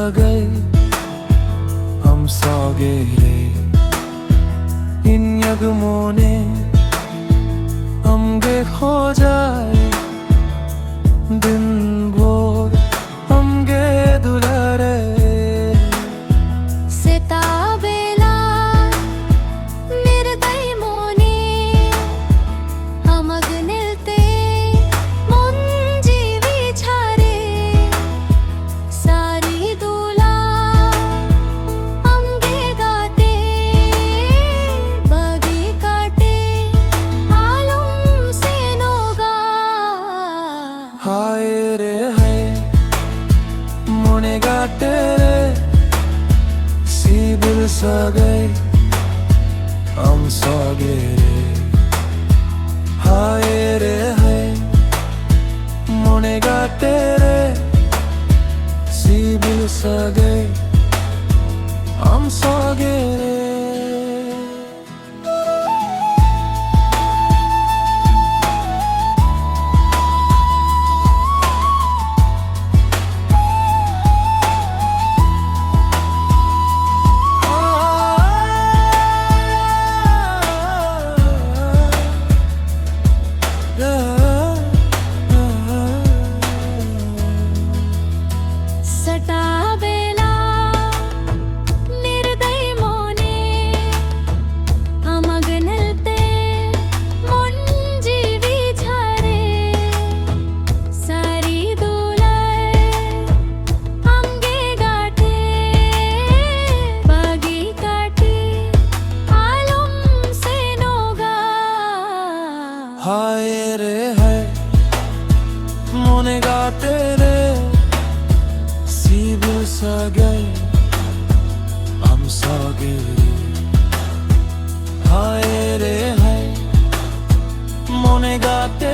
sagai हम सौगे रे इन यगमोने हमगे खो जाए दिन भोर हमगे दुलारे सेताबेला निर्दय मोने हमग निलते मुंजीवी छारे सारी दूला हमगे गाते बगी काटे आलम से नोगा हाय रे हाय मोने गाते रे सीबिल सगै हम सौगे रे हाय रे हाय मोने गाते रे सीबिल सगै हम सौगे रे सटाबेला निर्दय मोने हमग निलते मुंजीवी छारे सारी दूलाए हमगे गाठे बागी काटे आलम से नोगा हाय रे हाय मोने गाते रे सीबिल सगै हम सौगे हाय रे हाय मोने गाते